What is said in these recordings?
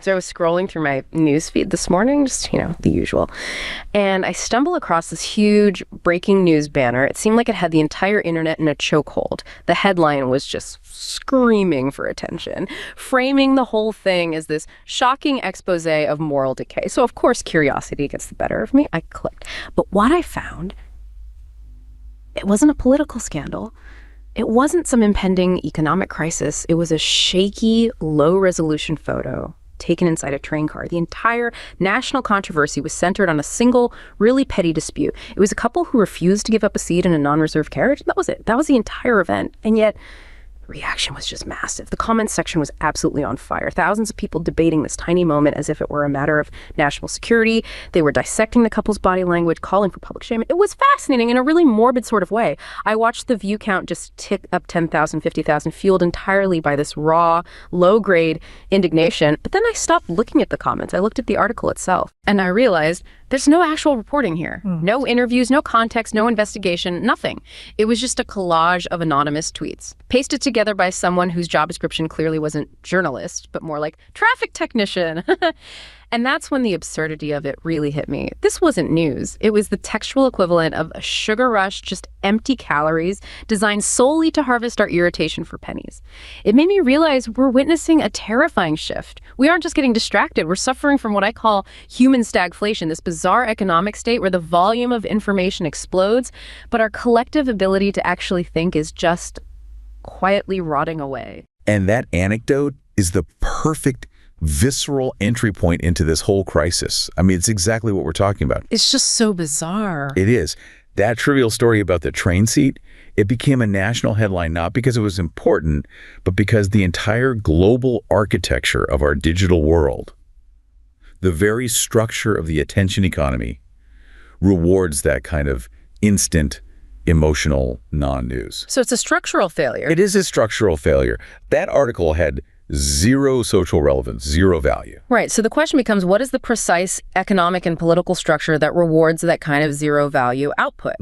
So I was scrolling through my news feed this morning, just, the usual. And I stumble across this huge breaking news banner. It seemed like it had the entire internet in a chokehold. The headline was just screaming for attention, framing the whole thing as this shocking expose of moral decay. So, of course, curiosity gets the better of me. I clicked. But what I found, it wasn't a political scandal. It wasn't some impending economic crisis. It was a shaky, low-resolution photo taken inside a train car. The entire national controversy was centered on a single, really petty dispute. It was a couple who refused to give up a seat in a non-reserved carriage. That was it. That was the entire event. And yet, reaction was just massive. The comments section was absolutely on fire. Thousands of people debating this tiny moment as if it were a matter of national security. They were dissecting the couple's body language, calling for public shame. It was fascinating in a really morbid sort of way. I watched the view count just tick up 10,000, 50,000, fueled entirely by this raw, low-grade indignation. But then I stopped looking at the comments. I looked at the article itself, and I realized there's no actual reporting here. No interviews, no context, no investigation, nothing. It was just a collage of anonymous tweets, pasted together by someone whose job description clearly wasn't journalist, but more like traffic technician. And that's when the absurdity of it really hit me. This wasn't news. It was the textual equivalent of a sugar rush, just empty calories, designed solely to harvest our irritation for pennies. It made me realize we're witnessing a terrifying shift. We aren't just getting distracted. We're suffering from what I call human stagflation, this bizarre economic state where the volume of information explodes, but our collective ability to actually think is just quietly rotting away. And that anecdote is the perfect visceral entry point into this whole crisis. I mean, it's exactly what we're talking about. It's just so bizarre. It is. That trivial story about the train seat, it became a national headline not because it was important, but because the entire global architecture of our digital world, the very structure of the attention economy, rewards that kind of instant emotional non-news. So it's a structural failure. It is a structural failure. That article had zero social relevance, zero value. Right. So the question becomes, what is the precise economic and political structure that rewards that kind of zero value output?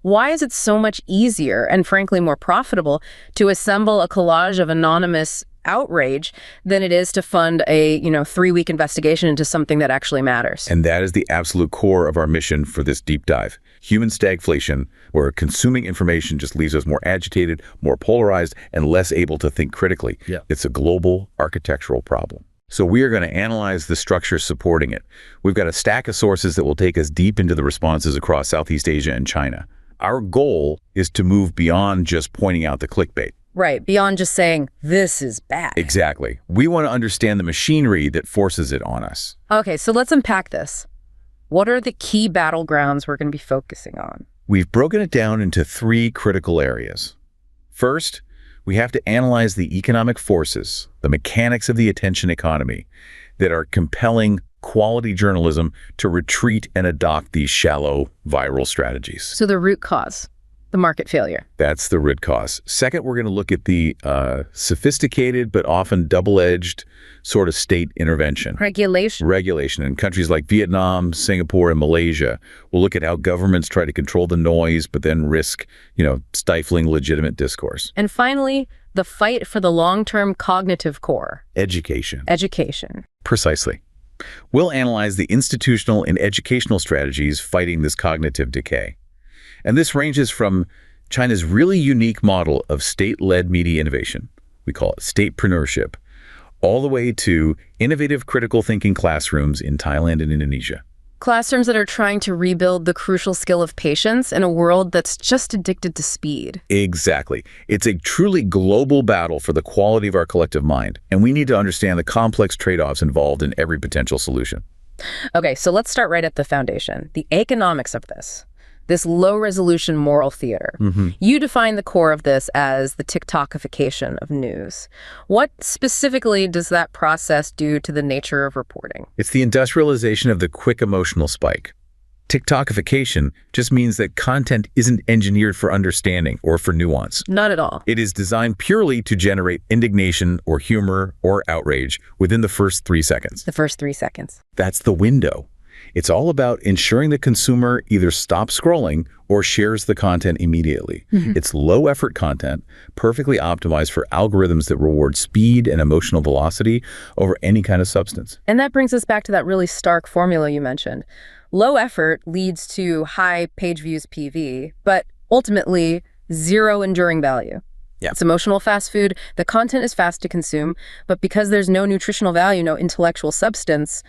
Why is it so much easier and frankly more profitable to assemble a collage of anonymous outrage than it is to fund a 3-week investigation into something that actually matters? And that is the absolute core of our mission for this deep dive. Human stagflation, where consuming information just leaves us more agitated, more polarized, and less able to think critically. It's a global architectural problem. So we are going to analyze the structure supporting it. We've got a stack of sources that will take us deep into the responses across Southeast Asia and China. Our goal is to move beyond just pointing out the clickbait. Right, beyond just saying, this is bad. Exactly. We want to understand the machinery that forces it on us. Okay, so let's unpack this. What are the key battlegrounds we're going to be focusing on? We've broken it down into 3 critical areas. First, we have to analyze the economic forces, the mechanics of the attention economy, that are compelling quality journalism to retreat and adopt these shallow, viral strategies. So the root cause, the market failure. That's the root cause. Second, we're going to look at the sophisticated but often double-edged sort of state intervention. Regulation in countries like Vietnam, Singapore, and Malaysia. We'll look at how governments try to control the noise but then risk, stifling legitimate discourse. And finally, the fight for the long-term cognitive core. Education. Precisely. We'll analyze the institutional and educational strategies fighting this cognitive decay. And this ranges from China's really unique model of state-led media innovation, we call it Statepreneurship, all the way to innovative critical thinking classrooms in Thailand and Indonesia. Classrooms that are trying to rebuild the crucial skill of patience in a world that's just addicted to speed. Exactly. It's a truly global battle for the quality of our collective mind, and we need to understand the complex trade-offs involved in every potential solution. Okay, so let's start right at the foundation, the economics of this low-resolution moral theater. You define the core of this as the TikTokification of news. What specifically does that process do to the nature of reporting? It's the industrialization of the quick emotional spike. TikTokification just means that content isn't engineered for understanding or for nuance. Not at all. It is designed purely to generate indignation or humor or outrage within the first 3 seconds. The first 3 seconds. That's the window. It's all about ensuring the consumer either stops scrolling or shares the content immediately. It's low-effort content, perfectly optimized for algorithms that reward speed and emotional velocity over any kind of substance. And that brings us back to that really stark formula you mentioned. Low effort leads to high page views PV, but ultimately zero enduring value. Yeah. It's emotional fast food. The content is fast to consume, but because there's no nutritional value, no intellectual substance,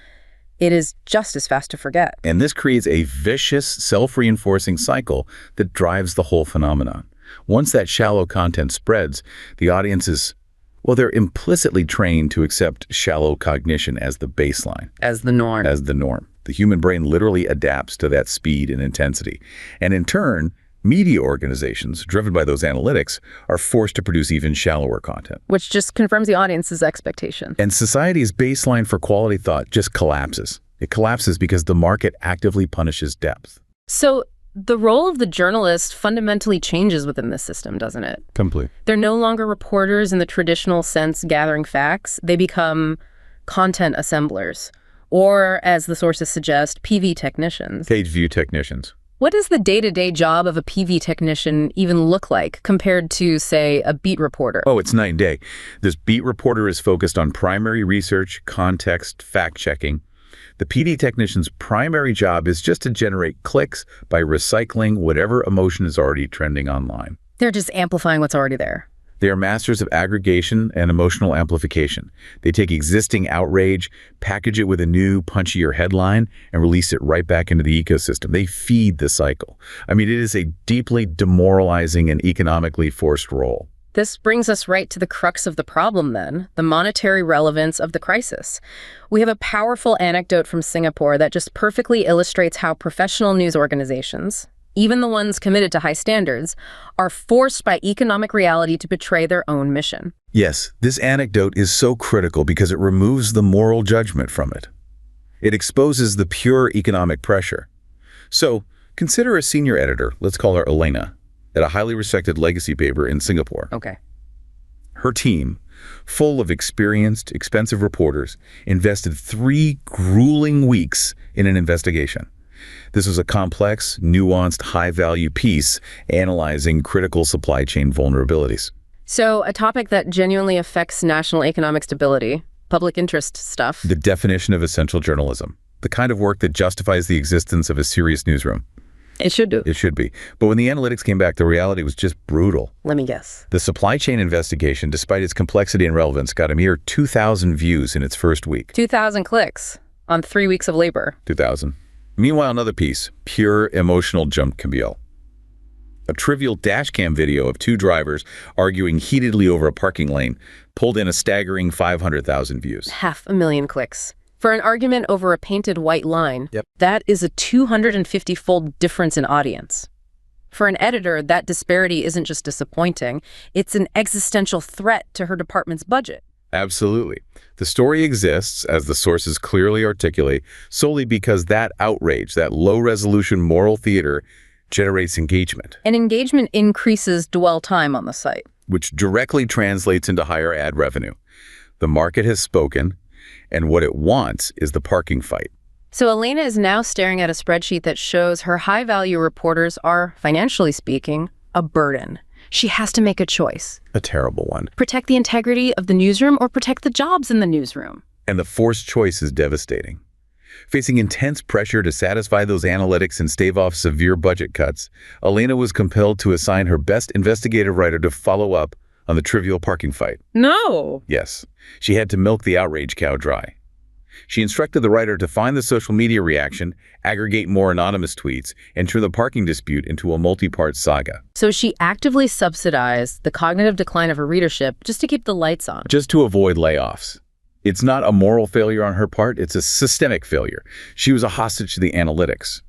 it is just as fast to forget. And this creates a vicious, self-reinforcing cycle that drives the whole phenomenon. Once that shallow content spreads, the audiences, well, they're implicitly trained to accept shallow cognition as the baseline. As the norm. As the norm. The human brain literally adapts to that speed and intensity. And in turn, media organizations, driven by those analytics, are forced to produce even shallower content. Which just confirms the audience's expectation. And society's baseline for quality thought just collapses. It collapses because the market actively punishes depth. So the role of the journalist fundamentally changes within this system, doesn't it? Complete. They're no longer reporters in the traditional sense gathering facts. They become content assemblers, or, as the sources suggest, PV technicians. Page view technicians. What does the day-to-day job of a PV technician even look like compared to, say, a beat reporter? Oh, it's night and day. This beat reporter is focused on primary research, context, fact-checking. The PD technician's primary job is just to generate clicks by recycling whatever emotion is already trending online. They're just amplifying what's already there. They are masters of aggregation and emotional amplification. They take existing outrage, package it with a new, punchier headline, and release it right back into the ecosystem. They feed the cycle. I mean, it is a deeply demoralizing and economically forced role. This brings us right to the crux of the problem then, the monetary relevance of the crisis. We have a powerful anecdote from Singapore that just perfectly illustrates how professional news organizations, even the ones committed to high standards, are forced by economic reality to betray their own mission. Yes, this anecdote is so critical because it removes the moral judgment from it. It exposes the pure economic pressure. So, consider a senior editor, let's call her Elena, at a highly respected legacy paper in Singapore. Okay. Her team, full of experienced, expensive reporters, invested 3 grueling weeks in an investigation. This was a complex, nuanced, high-value piece analyzing critical supply chain vulnerabilities. So a topic that genuinely affects national economic stability, public interest stuff. The definition of essential journalism, the kind of work that justifies the existence of a serious newsroom. It should do. It should be. But when the analytics came back, the reality was just brutal. Let me guess. The supply chain investigation, despite its complexity and relevance, got a mere 2,000 views in its first week. 2,000 clicks on 3 weeks of labor. 2,000. Meanwhile, another piece, pure emotional jump camille. A trivial dashcam video of 2 drivers arguing heatedly over a parking lane pulled in a staggering 500,000 views. 500,000 clicks. For an argument over a painted white line, Yep. that is a 250-fold difference in audience. For an editor, that disparity isn't just disappointing, it's an existential threat to her department's budget. Absolutely. The story exists, as the sources clearly articulate, solely because that outrage, that low-resolution moral theater, generates engagement. And engagement increases dwell time on the site. Which directly translates into higher ad revenue. The market has spoken, and what it wants is the parking fight. So Elena is now staring at a spreadsheet that shows her high-value reporters are, financially speaking, a burden. She has to make a choice. A terrible one. Protect the integrity of the newsroom or protect the jobs in the newsroom. And the forced choice is devastating. Facing intense pressure to satisfy those analytics and stave off severe budget cuts, Elena was compelled to assign her best investigative writer to follow up on the trivial parking fight. No! Yes, she had to milk the outrage cow dry. She instructed the writer to find the social media reaction, aggregate more anonymous tweets, and turn the parking dispute into a multi-part saga. So she actively subsidized the cognitive decline of her readership just to keep the lights on. Just to avoid layoffs. It's not a moral failure on her part, it's a systemic failure. She was a hostage to the analytics,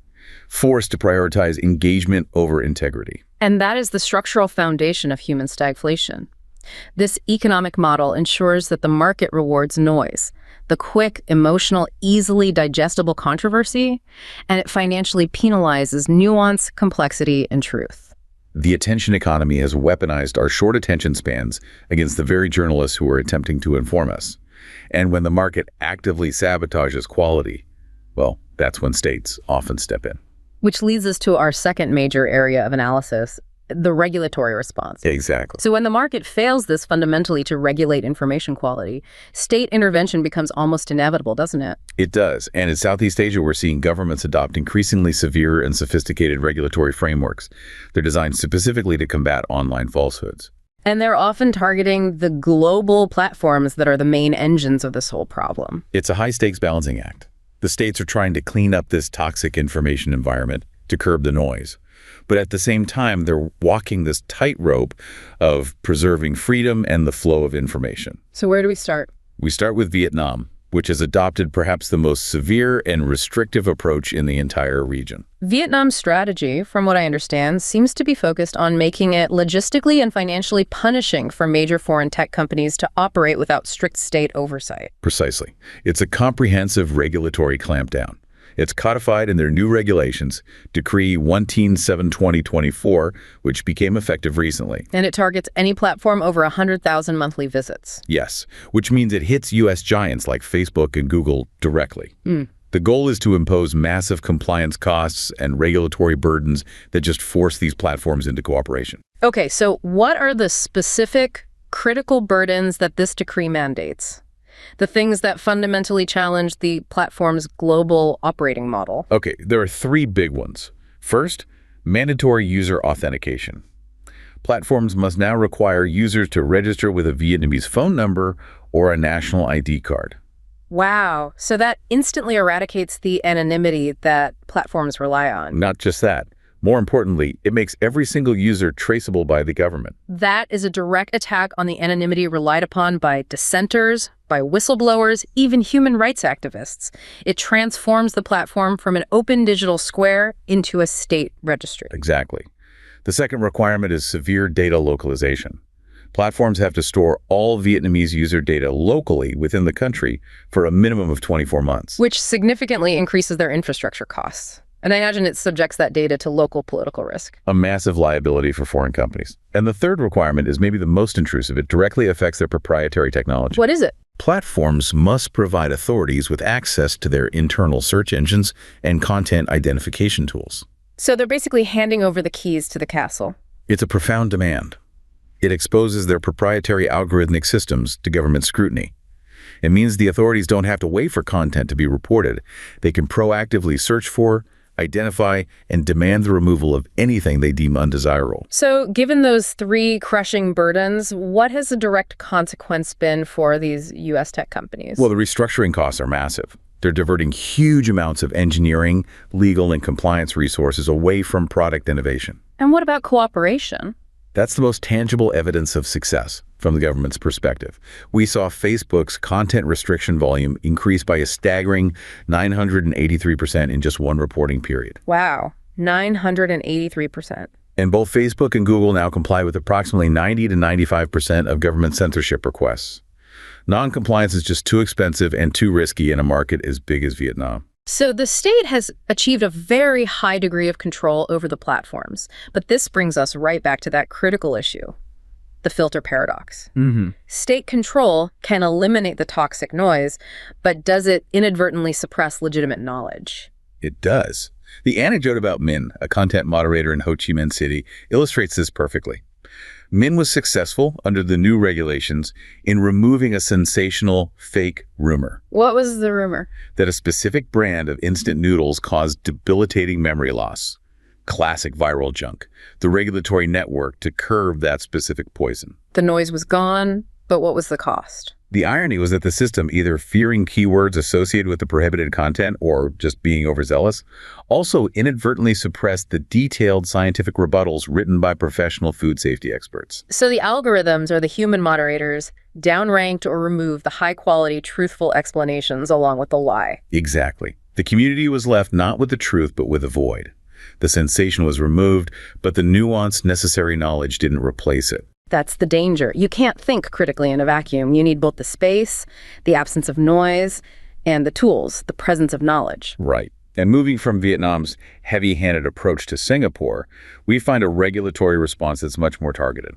forced to prioritize engagement over integrity. And that is the structural foundation of human stagflation. This economic model ensures that the market rewards noise, the quick, emotional, easily digestible controversy, and it financially penalizes nuance, complexity, and truth. The attention economy has weaponized our short attention spans against the very journalists who are attempting to inform us. And when the market actively sabotages quality, well, That's when states often step in. Which leads us to our second major area of analysis, the regulatory response. Exactly. So when the market fails this fundamentally to regulate information quality, state intervention becomes almost inevitable, doesn't it? It does. And in Southeast Asia, we're seeing governments adopt increasingly severe and sophisticated regulatory frameworks. They're designed specifically to combat online falsehoods. And they're often targeting the global platforms that are the main engines of this whole problem. It's a high-stakes balancing act. The states are trying to clean up this toxic information environment to curb the noise. But at the same time, they're walking this tightrope of preserving freedom and the flow of information. So where do we start? We start with Vietnam, which has adopted perhaps the most severe and restrictive approach in the entire region. Vietnam's strategy, from what I understand, seems to be focused on making it logistically and financially punishing for major foreign tech companies to operate without strict state oversight. Precisely. It's a comprehensive regulatory clampdown. It's codified in their new regulations, Decree 177/2024, which became effective recently. And it targets any platform over 100,000 monthly visits. Yes, which means it hits U.S. giants like Facebook and Google directly. The goal is to impose massive compliance costs and regulatory burdens that just force these platforms into cooperation. Okay, so what are the specific critical burdens that this decree mandates? The things that fundamentally challenge the platform's global operating model. Okay, there are three big ones. First, mandatory user authentication. Platforms must now require users to register with a Vietnamese phone number or a national ID card. Wow, so that instantly eradicates the anonymity that platforms rely on. Not just that. More importantly, it makes every single user traceable by the government. That is a direct attack on the anonymity relied upon by dissenters, by whistleblowers, even human rights activists. It transforms the platform from an open digital square into a state registry. Exactly. The second requirement is severe data localization. Platforms have to store all Vietnamese user data locally within the country for a minimum of 24 months. Which significantly increases their infrastructure costs. And I imagine it subjects that data to local political risk. A massive liability for foreign companies. And the third requirement is maybe the most intrusive. It directly affects their proprietary technology. What is it? Platforms must provide authorities with access to their internal search engines and content identification tools. So they're basically handing over the keys to the castle. It's a profound demand. It exposes their proprietary algorithmic systems to government scrutiny. It means the authorities don't have to wait for content to be reported. They can proactively search for, identify, and demand the removal of anything they deem undesirable. So given those three crushing burdens, what has the direct consequence been for these U.S. tech companies? Well, the restructuring costs are massive. They're diverting huge amounts of engineering, legal, and compliance resources away from product innovation. And what about cooperation? That's the most tangible evidence of success from the government's perspective. We saw Facebook's content restriction volume increase by a staggering 983% in just one reporting period. Wow, 983%. And both Facebook and Google now comply with approximately 90 to 95% of government censorship requests. Non-compliance is just too expensive and too risky in a market as big as Vietnam. So the state has achieved a very high degree of control over the platforms. But this brings us right back to that critical issue, the filter paradox. State control can eliminate the toxic noise, but does it inadvertently suppress legitimate knowledge? It does. The anecdote about Min, a content moderator in Ho Chi Minh City, illustrates this perfectly. Min was successful under the new regulations in removing a sensational fake rumor. What was the rumor? That a specific brand of instant noodles caused debilitating memory loss. Classic viral junk. The regulatory network to curb that specific poison. The noise was gone, but what was the cost? The irony was that the system, either fearing keywords associated with the prohibited content or just being overzealous, also inadvertently suppressed the detailed scientific rebuttals written by professional food safety experts. So the algorithms, or the human moderators, downranked or removed the high-quality, truthful explanations along with the lie. Exactly. The community was left not with the truth, but with a void. The sensation was removed, but the nuanced, necessary knowledge didn't replace it. That's the danger. You can't think critically in a vacuum. You need both the space, the absence of noise, and the tools, the presence of knowledge. Right. And moving from Vietnam's heavy-handed approach to Singapore, we find a regulatory response that's much more targeted.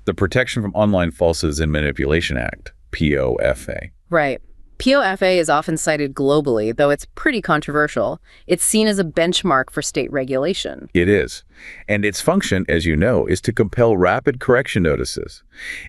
The Protection from Online Falsehoods and Manipulation Act, POFMA. Right. POFA is often cited globally, though it's pretty controversial. It's seen as a benchmark for state regulation. It is. And its function, as you know, is to compel rapid correction notices.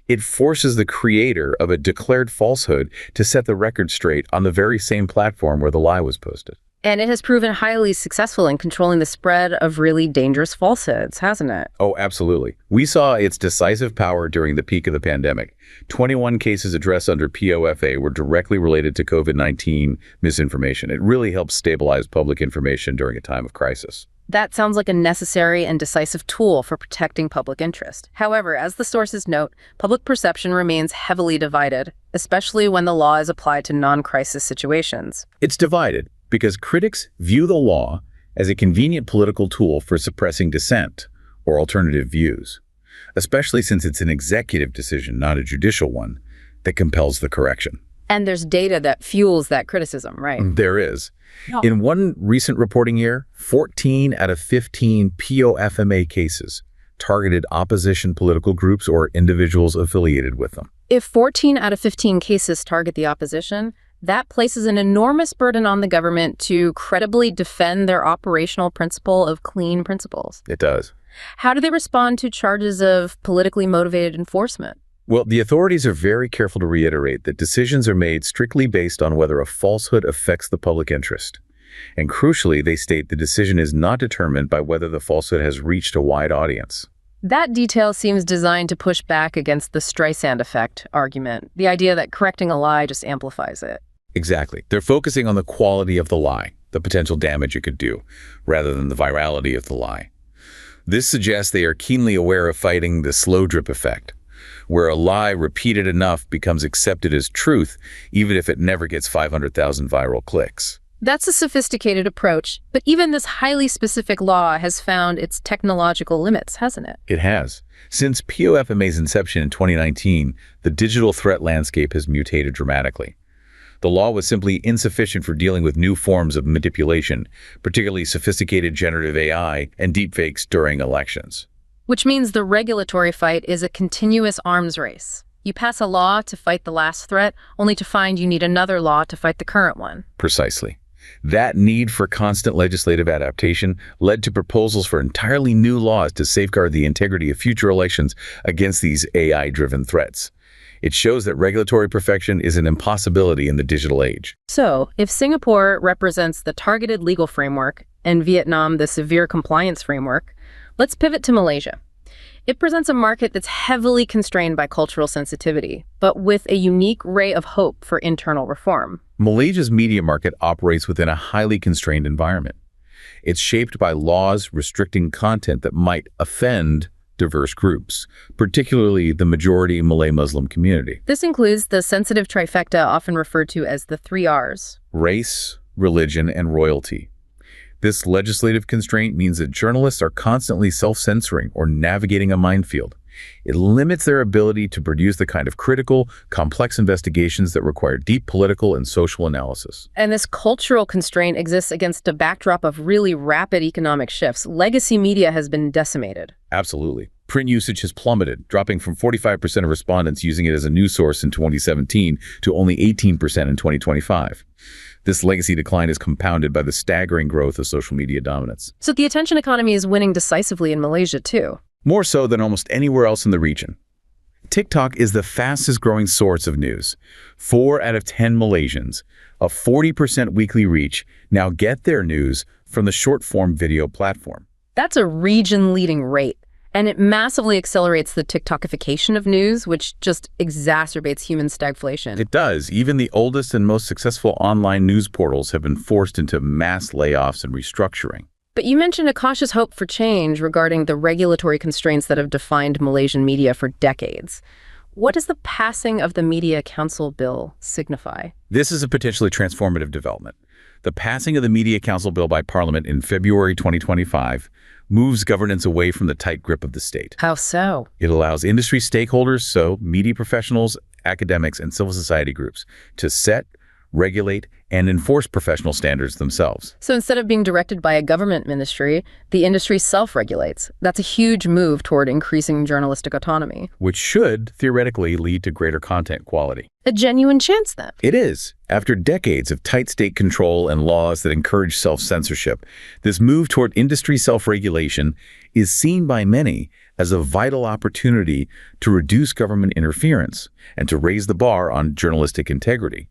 It forces the creator of a declared falsehood to set the record straight on the very same platform where the lie was posted. And it has proven highly successful in controlling the spread of really dangerous falsehoods, hasn't it? Oh, absolutely. We saw its decisive power during the peak of the pandemic. 21 cases addressed under POFA were directly related to COVID-19 misinformation. It really helped stabilize public information during a time of crisis. That sounds like a necessary and decisive tool for protecting public interest. However, as the sources note, public perception remains heavily divided, especially when the law is applied to non-crisis situations. It's divided because critics view the law as a convenient political tool for suppressing dissent or alternative views, especially since it's an executive decision, not a judicial one, that compels the correction. And there's data that fuels that criticism, right? There is. In one recent reporting year, 14 out of 15 POFMA cases targeted opposition political groups or individuals affiliated with them. If 14 out of 15 cases target the opposition, that places an enormous burden on the government to credibly defend their operational principle of clean principles. It does. How do they respond to charges of politically motivated enforcement? Well, the authorities are very careful to reiterate that decisions are made strictly based on whether a falsehood affects the public interest. And crucially, they state the decision is not determined by whether the falsehood has reached a wide audience. That detail seems designed to push back against the Streisand effect argument, the idea that correcting a lie just amplifies it. Exactly. They're focusing on the quality of the lie, the potential damage it could do, rather than the virality of the lie. This suggests they are keenly aware of fighting the slow drip effect, where a lie repeated enough becomes accepted as truth, even if it never gets 500,000 viral clicks. That's a sophisticated approach, but even this highly specific law has found its technological limits, hasn't it? It has. Since POFMA's inception in 2019, the digital threat landscape has mutated dramatically. The law was simply insufficient for dealing with new forms of manipulation, particularly sophisticated generative AI and deepfakes during elections. Which means the regulatory fight is a continuous arms race. You pass a law to fight the last threat, only to find you need another law to fight the current one. Precisely. That need for constant legislative adaptation led to proposals for entirely new laws to safeguard the integrity of future elections against these AI-driven threats. It shows that regulatory perfection is an impossibility in the digital age. So, if Singapore represents the targeted legal framework and Vietnam the severe compliance framework, let's pivot to Malaysia. It presents a market that's heavily constrained by cultural sensitivity, but with a unique ray of hope for internal reform. Malaysia's media market operates within a highly constrained environment. It's shaped by laws restricting content that might offend diverse groups, particularly the majority Malay Muslim community. This includes the sensitive trifecta often referred to as the 3 Rs. Race, religion, and royalty. This legislative constraint means that journalists are constantly self-censoring or navigating a minefield. It limits their ability to produce the kind of critical, complex investigations that require deep political and social analysis. And this cultural constraint exists against a backdrop of really rapid economic shifts. Legacy media has been decimated. Absolutely. Print usage has plummeted, dropping from 45% of respondents using it as a news source in 2017 to only 18% in 2025. This legacy decline is compounded by the staggering growth of social media dominance. So the attention economy is winning decisively in Malaysia, too. More so than almost anywhere else in the region. TikTok is the fastest growing source of news. 4 out of 10 Malaysians, a 40% weekly reach, now get their news from the short-form video platform. That's a region-leading rate, and it massively accelerates the TikTokification of news, which just exacerbates human stagflation. It does. Even the oldest and most successful online news portals have been forced into mass layoffs and restructuring. But you mentioned a cautious hope for change regarding the regulatory constraints that have defined Malaysian media for decades. What does the passing of the Media Council Bill signify? This is a potentially transformative development. The passing of the Media Council Bill by Parliament in February 2025 moves governance away from the tight grip of the state. How so? It allows industry stakeholders, so media professionals, academics, and civil society groups, to set, regulate, and enforce professional standards themselves. So instead of being directed by a government ministry, the industry self-regulates. That's a huge move toward increasing journalistic autonomy. Which should, theoretically, lead to greater content quality. A genuine chance, then. It is. After decades of tight state control and laws that encourage self-censorship, this move toward industry self-regulation is seen by many as a vital opportunity to reduce government interference and to raise the bar on journalistic integrity.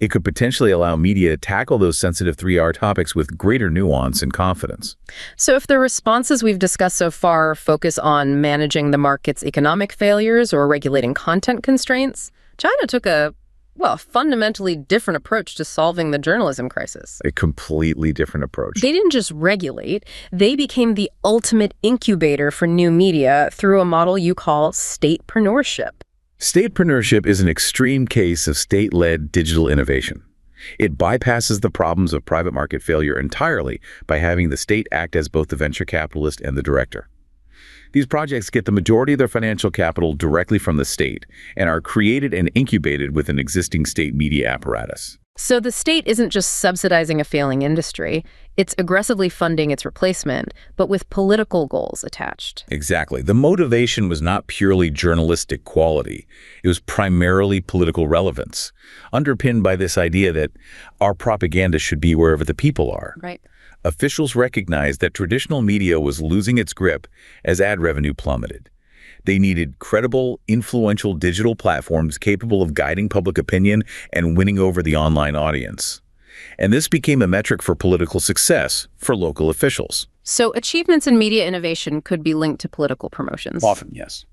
It could potentially allow media to tackle those sensitive 3R topics with greater nuance and confidence. So if the responses we've discussed so far focus on managing the market's economic failures or regulating content constraints, China took a fundamentally different approach to solving the journalism crisis. A completely different approach. They didn't just regulate, they became the ultimate incubator for new media through a model you call statepreneurship. Statepreneurship is an extreme case of state-led digital innovation. It bypasses the problems of private market failure entirely by having the state act as both the venture capitalist and the director. These projects get the majority of their financial capital directly from the state and are created and incubated with an existing state media apparatus. So the state isn't just subsidizing a failing industry, it's aggressively funding its replacement, but with political goals attached. Exactly. The motivation was not purely journalistic quality. It was primarily political relevance, underpinned by this idea that our propaganda should be wherever the people are. Right. Officials recognized that traditional media was losing its grip as ad revenue plummeted. They needed credible, influential digital platforms capable of guiding public opinion and winning over the online audience. And this became a metric for political success for local officials. So achievements in media innovation could be linked to political promotions. Often, yes.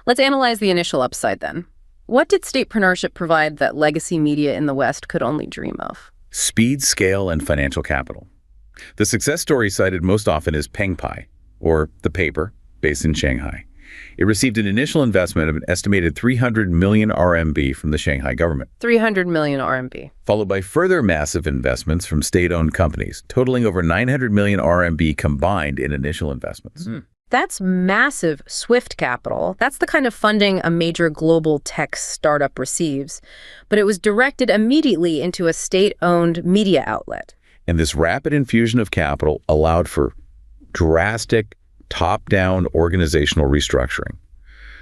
Let's analyze the initial upside then. What did statepreneurship provide that legacy media in the West could only dream of? Speed, scale, and financial capital. The success story cited most often is Pengpai, or the paper, based in Shanghai. It received an initial investment of an estimated 300 million RMB from the Shanghai government. 300 million RMB. Followed by further massive investments from state-owned companies, totaling over 900 million RMB combined in initial investments. That's massive, swift capital. That's the kind of funding a major global tech startup receives. But it was directed immediately into a state-owned media outlet. And this rapid infusion of capital allowed for drastic, top-down organizational restructuring.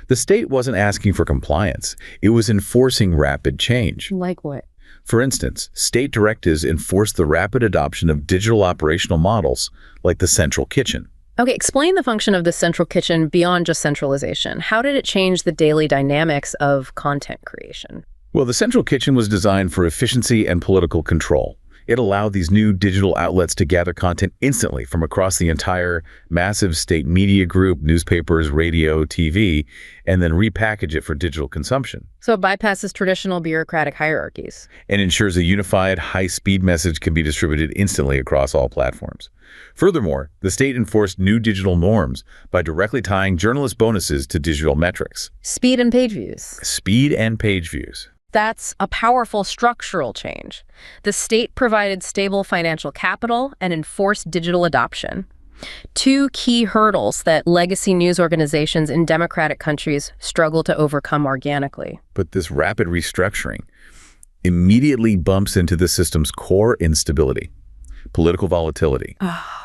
The state wasn't asking for compliance. It was enforcing rapid change. Like what? For instance, state directives enforced the rapid adoption of digital operational models like the central kitchen. Okay, explain the function of the central kitchen beyond just centralization. How did it change the daily dynamics of content creation? Well, the central kitchen was designed for efficiency and political control. It allowed these new digital outlets to gather content instantly from across the entire massive state media group, newspapers, radio, TV, and then repackage it for digital consumption. So it bypasses traditional bureaucratic hierarchies. And ensures a unified, high-speed message can be distributed instantly across all platforms. Furthermore, the state enforced new digital norms by directly tying journalist bonuses to digital metrics. Speed and page views. Speed and page views. That's a powerful structural change. The state provided stable financial capital and enforced digital adoption. Two key hurdles that legacy news organizations in democratic countries struggle to overcome organically. But this rapid restructuring immediately bumps into the system's core instability, political volatility.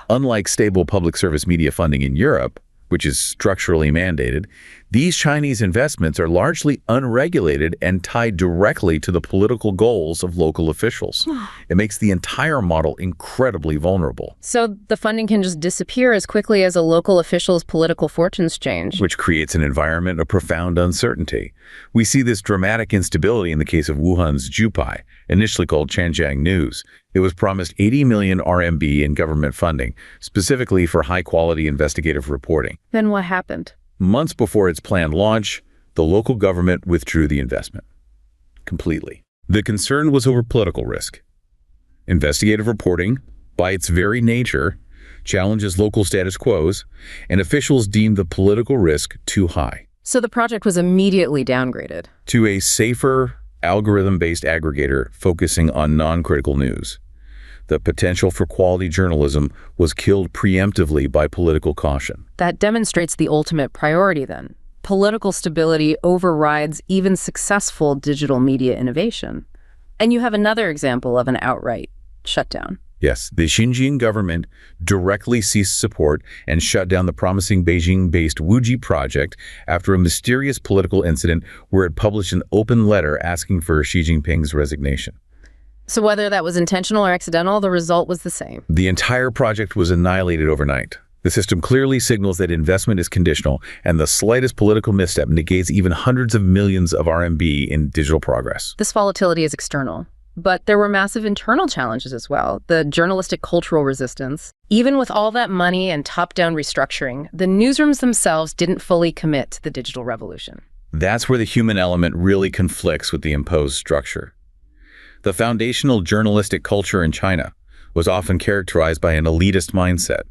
Unlike stable public service media funding in Europe, which is structurally mandated, these Chinese investments are largely unregulated and tied directly to the political goals of local officials. It makes the entire model incredibly vulnerable. So the funding can just disappear as quickly as a local official's political fortunes change. Which creates an environment of profound uncertainty. We see this dramatic instability in the case of Wuhan's Jupai, initially called Changjiang News. It was promised 80 million RMB in government funding, specifically for high-quality investigative reporting. Then what happened? Months before its planned launch, the local government withdrew the investment completely. The concern was over political risk. Investigative reporting, by its very nature, challenges local status quos, and officials deemed the political risk too high. So the project was immediately downgraded to a safer, algorithm-based aggregator focusing on non-critical news. The potential for quality journalism was killed preemptively by political caution. That demonstrates the ultimate priority then. Political stability overrides even successful digital media innovation. And you have another example of an outright shutdown. Yes, the Xinjiang government directly ceased support and shut down the promising Beijing-based Wuji project after a mysterious political incident where it published an open letter asking for Xi Jinping's resignation. So whether that was intentional or accidental, the result was the same. The entire project was annihilated overnight. The system clearly signals that investment is conditional, and the slightest political misstep negates even hundreds of millions of RMB in digital progress. This volatility is external. But there were massive internal challenges as well. The journalistic cultural resistance. Even with all that money and top-down restructuring, the newsrooms themselves didn't fully commit to the digital revolution. That's where the human element really conflicts with the imposed structure. The foundational journalistic culture in China was often characterized by an elitist mindset.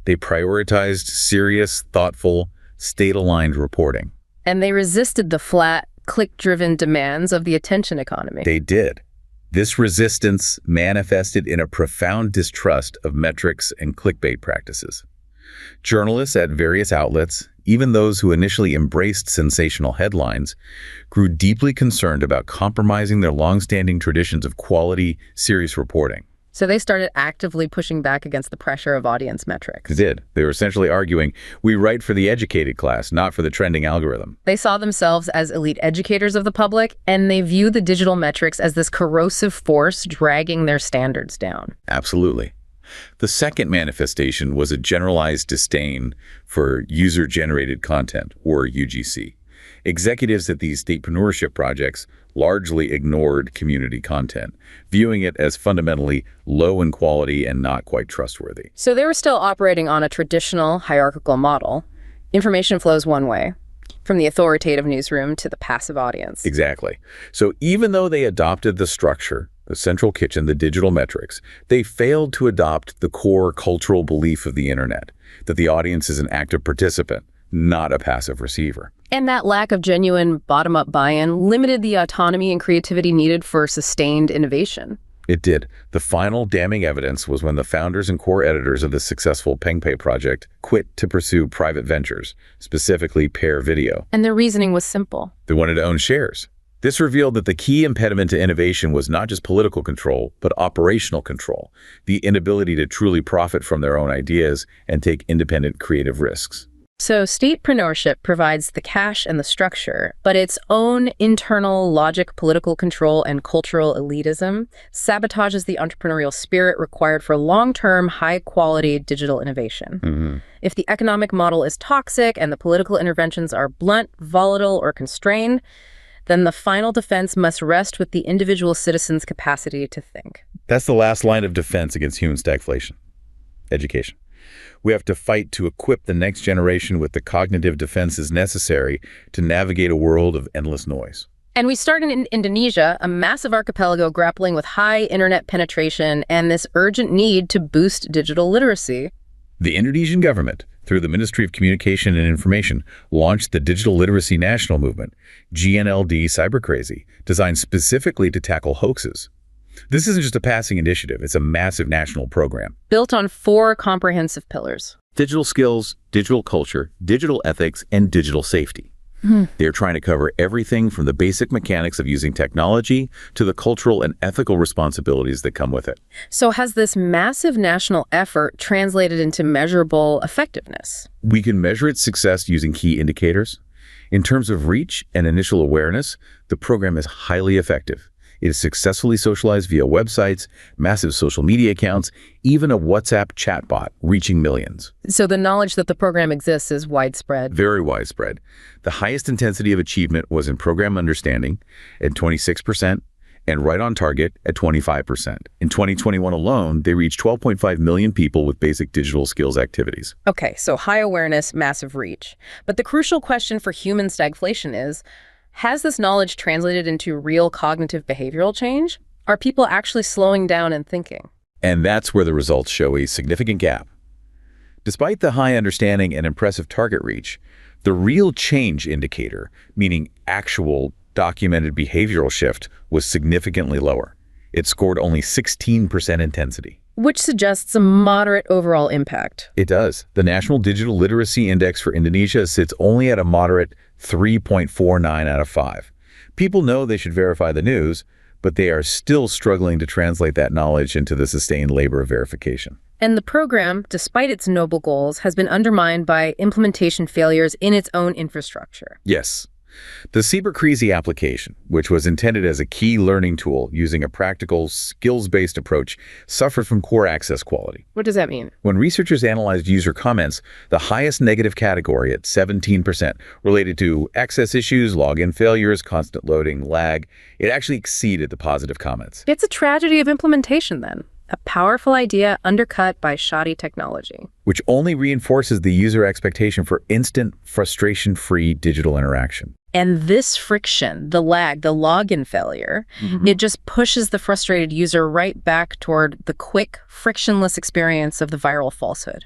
They prioritized serious, thoughtful, state-aligned reporting. And they resisted the flat, click-driven demands of the attention economy. They did. This resistance manifested in a profound distrust of metrics and clickbait practices. Journalists at various outlets, even those who initially embraced sensational headlines, grew deeply concerned about compromising their long-standing traditions of quality, serious reporting. So they started actively pushing back against the pressure of audience metrics. They did. They were essentially arguing, we write for the educated class, not for the trending algorithm. They saw themselves as elite educators of the public, and they viewed the digital metrics as this corrosive force dragging their standards down. Absolutely. The second manifestation was a generalized disdain for user-generated content, or UGC. Executives at these Statepreneurship projects largely ignored community content, viewing it as fundamentally low in quality and not quite trustworthy. So they were still operating on a traditional hierarchical model. Information flows one way, from the authoritative newsroom to the passive audience. Exactly. So even though they adopted the structure, the central kitchen, the digital metrics, they failed to adopt the core cultural belief of the internet, that the audience is an active participant, not a passive receiver. And that lack of genuine bottom-up buy-in limited the autonomy and creativity needed for sustained innovation. It did. The final damning evidence was when the founders and core editors of the successful PengPei project quit to pursue private ventures, specifically Pair Video. And their reasoning was simple. They wanted to own shares. This revealed that the key impediment to innovation was not just political control, but operational control, the inability to truly profit from their own ideas and take independent creative risks. So statepreneurship provides the cash and the structure, but its own internal logic, political control, and cultural elitism sabotages the entrepreneurial spirit required for long-term, high-quality digital innovation. If the economic model is toxic and the political interventions are blunt, volatile, or constrained, then the final defense must rest with the individual citizen's capacity to think. That's the last line of defense against human stagflation. Education. We have to fight to equip the next generation with the cognitive defenses necessary to navigate a world of endless noise. And we start in Indonesia, a massive archipelago grappling with high internet penetration and this urgent need to boost digital literacy. The Indonesian government, through the Ministry of Communication and Information, launched the Digital Literacy National Movement, GNLD Cybercrazy, designed specifically to tackle hoaxes. This isn't just a passing initiative, it's a massive national program. Built on 4 comprehensive pillars. Digital skills, digital culture, digital ethics, and digital safety. They're trying to cover everything from the basic mechanics of using technology to the cultural and ethical responsibilities that come with it. So has this massive national effort translated into measurable effectiveness? We can measure its success using key indicators. In terms of reach and initial awareness, the program is highly effective. It is successfully socialized via websites, massive social media accounts, even a WhatsApp chatbot reaching millions. So the knowledge that the program exists is widespread. Very widespread. The highest intensity of achievement was in program understanding at 26% and right on target at 25%. In 2021 alone, they reached 12.5 million people with basic digital skills activities. Okay, so high awareness, massive reach. But the crucial question for human stagflation is, has this knowledge translated into real cognitive behavioral change? Are people actually slowing down and thinking? And that's where the results show a significant gap. Despite the high understanding and impressive target reach, the real change indicator, meaning actual documented behavioral shift, was significantly lower. It scored only 16% intensity. Which suggests a moderate overall impact. It does. The National Digital Literacy Index for Indonesia sits only at a moderate 3.49 out of 5. People know they should verify the news, but they are still struggling to translate that knowledge into the sustained labor of verification. And the program, despite its noble goals, has been undermined by implementation failures in its own infrastructure. Yes. The Sieber-Creasy application, which was intended as a key learning tool using a practical, skills-based approach, suffered from poor access quality. What does that mean? When researchers analyzed user comments, the highest negative category at 17% related to access issues, login failures, constant loading, lag. It actually exceeded the positive comments. It's a tragedy of implementation, then. A powerful idea undercut by shoddy technology. Which only reinforces the user expectation for instant, frustration-free digital interaction. And this friction, the lag, the login failure, it just pushes the frustrated user right back toward the quick, frictionless experience of the viral falsehood.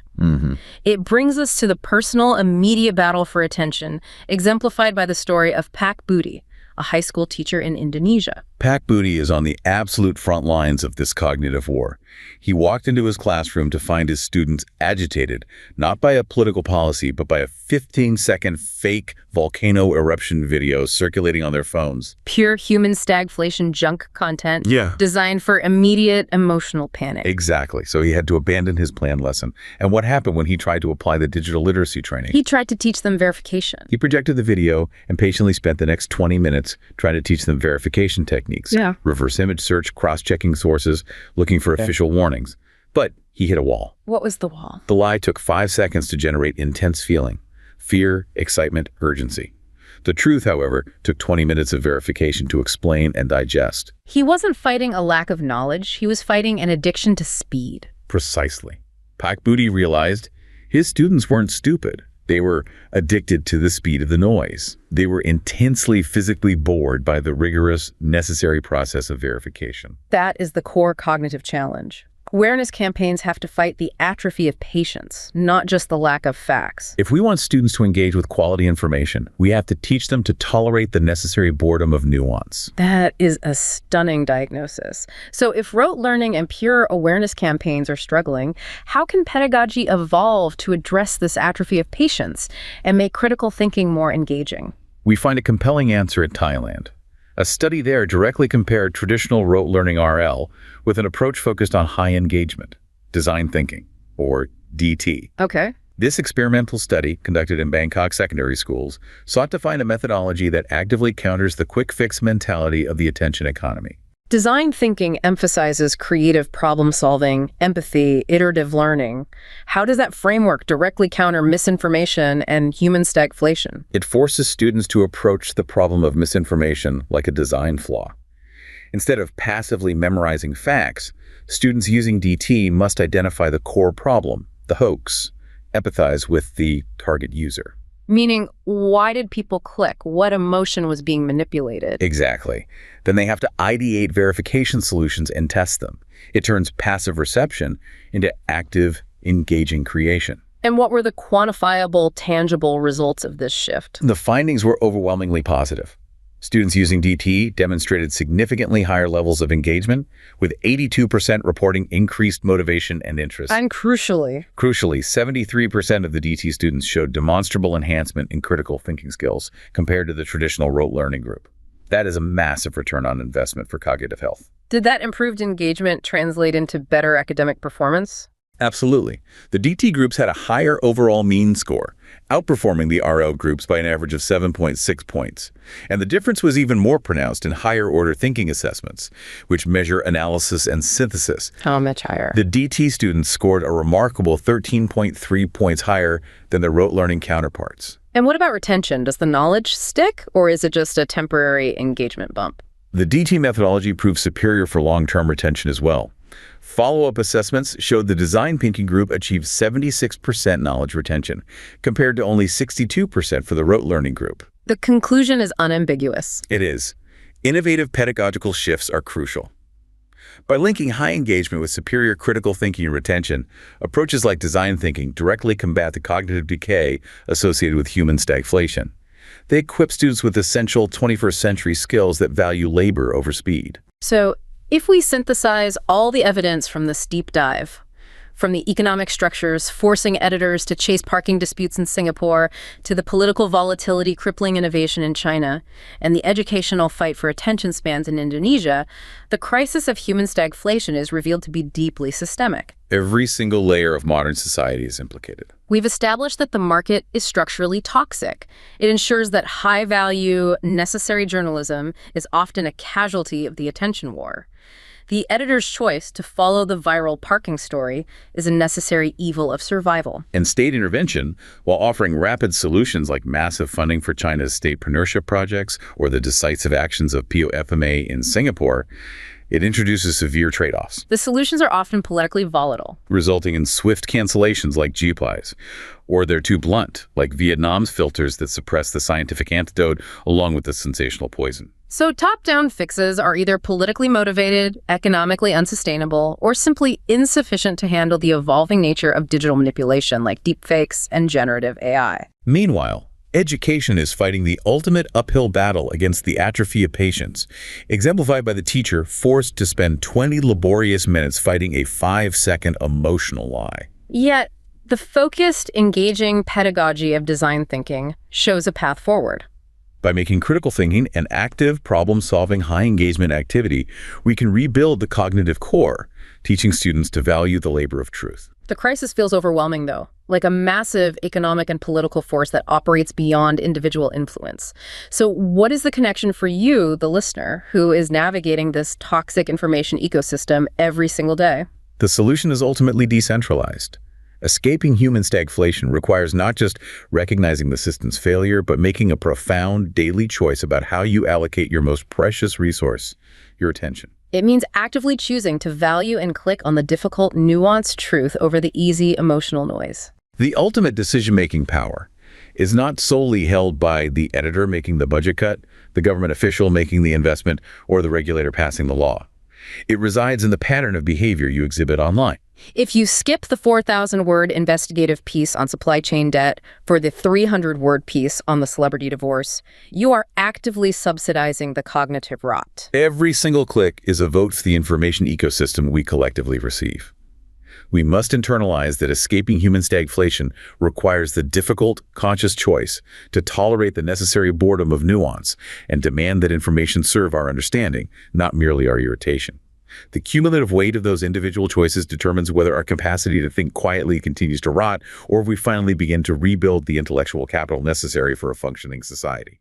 It brings us to the personal, immediate battle for attention, exemplified by the story of Pak Budi, a high school teacher in Indonesia. Pak Budi is on the absolute front lines of this cognitive war. He walked into his classroom to find his students agitated, not by a political policy, but by a 15-second fake volcano eruption video circulating on their phones. Pure human stagflation junk content designed for immediate emotional panic. Exactly. So he had to abandon his planned lesson. And what happened when he tried to apply the digital literacy training? He tried to teach them verification. He projected the video and patiently spent the next 20 minutes trying to teach them verification techniques. Reverse image search, cross-checking sources, looking for official warnings. But he hit a wall. What was the wall? The lie took 5 seconds to generate intense feeling. Fear, excitement, urgency. The truth, however, took 20 minutes of verification to explain and digest. He wasn't fighting a lack of knowledge. He was fighting an addiction to speed. Precisely. Pak Budi realized his students weren't stupid. They were addicted to the speed of the noise. They were intensely physically bored by the rigorous, necessary process of verification. That is the core cognitive challenge. Awareness campaigns have to fight the atrophy of patience, not just the lack of facts. If we want students to engage with quality information, we have to teach them to tolerate the necessary boredom of nuance. That is a stunning diagnosis. So if rote learning and pure awareness campaigns are struggling, how can pedagogy evolve to address this atrophy of patience and make critical thinking more engaging? We find a compelling answer in Thailand. A study there directly compared traditional rote learning RL with an approach focused on high engagement, design thinking, or DT. Okay. This experimental study, conducted in Bangkok secondary schools, sought to find a methodology that actively counters the quick-fix mentality of the attention economy. Design thinking emphasizes creative problem-solving, empathy, iterative learning. How does that framework directly counter misinformation and human stagflation? It forces students to approach the problem of misinformation like a design flaw. Instead of passively memorizing facts, students using DT must identify the core problem, the hoax, empathize with the target user. Meaning, why did people click? What emotion was being manipulated? Exactly. Then they have to ideate verification solutions and test them. It turns passive reception into active, engaging creation. And what were the quantifiable, tangible results of this shift? The findings were overwhelmingly positive. Students using DT demonstrated significantly higher levels of engagement, with 82% reporting increased motivation and interest. And crucially, 73% of the DT students showed demonstrable enhancement in critical thinking skills compared to the traditional rote learning group. That is a massive return on investment for cognitive health. did that improved engagement translate into better academic performance? Absolutely. The DT groups had a higher overall mean score, outperforming the RL groups by an average of 7.6 points. And the difference was even more pronounced in higher-order thinking assessments, which measure analysis and synthesis. How much higher? The DT students scored a remarkable 13.3 points higher than their rote learning counterparts. And what about retention? Does the knowledge stick, or is it just a temporary engagement bump? The DT methodology proved superior for long-term retention as well. Follow-up assessments showed the design thinking group achieved 76% knowledge retention, compared to only 62% for the rote learning group. The conclusion is unambiguous. It is. Innovative pedagogical shifts are crucial. By linking high engagement with superior critical thinking and retention, approaches like design thinking directly combat the cognitive decay associated with human stagflation. They equip students with essential 21st century skills that value labor over speed. So, if we synthesize all the evidence from this deep dive, From the economic structures forcing editors to chase parking disputes in Singapore, to the political volatility crippling innovation in China, and the educational fight for attention spans in Indonesia, the crisis of human stagflation is revealed to be deeply systemic. Every single layer of modern society is implicated. We've established that the market is structurally toxic. It ensures that high-value, necessary journalism is often a casualty of the attention war. The editor's choice to follow the viral parking story is a necessary evil of survival. And state intervention, while offering rapid solutions like massive funding for China's Statepreneurship projects or the decisive actions of POFMA in Singapore, it introduces severe trade-offs. The solutions are often politically volatile, resulting in swift cancellations like GPLIs, or they're too blunt, like Vietnam's filters that suppress the scientific antidote along with the sensational poison. So top-down fixes are either politically motivated, economically unsustainable, or simply insufficient to handle the evolving nature of digital manipulation like deepfakes and generative AI. Meanwhile, education is fighting the ultimate uphill battle against the atrophy of patience, exemplified by the teacher forced to spend 20 laborious minutes fighting a 5-second emotional lie. Yet, the focused, engaging pedagogy of design thinking shows a path forward. By making critical thinking an active, problem-solving, high-engagement activity, we can rebuild the cognitive core, teaching students to value the labor of truth. The crisis feels overwhelming, though, like a massive economic and political force that operates beyond individual influence. So what is the connection for you, the listener, who is navigating this toxic information ecosystem every single day? The solution is ultimately decentralized. Escaping human stagflation requires not just recognizing the system's failure, but making a profound daily choice about how you allocate your most precious resource, your attention. It means actively choosing to value and click on the difficult, nuanced truth over the easy, emotional noise. The ultimate decision-making power is not solely held by the editor making the budget cut, the government official making the investment, or the regulator passing the law. It resides in the pattern of behavior you exhibit online. If you skip the 4,000-word investigative piece on supply chain debt for the 300-word piece on the celebrity divorce, you are actively subsidizing the cognitive rot. Every single click is a vote for the information ecosystem we collectively receive. We must internalize that escaping human stagflation requires the difficult, conscious choice to tolerate the necessary boredom of nuance and demand that information serve our understanding, not merely our irritation. The cumulative weight of those individual choices determines whether our capacity to think quietly continues to rot or if we finally begin to rebuild the intellectual capital necessary for a functioning society.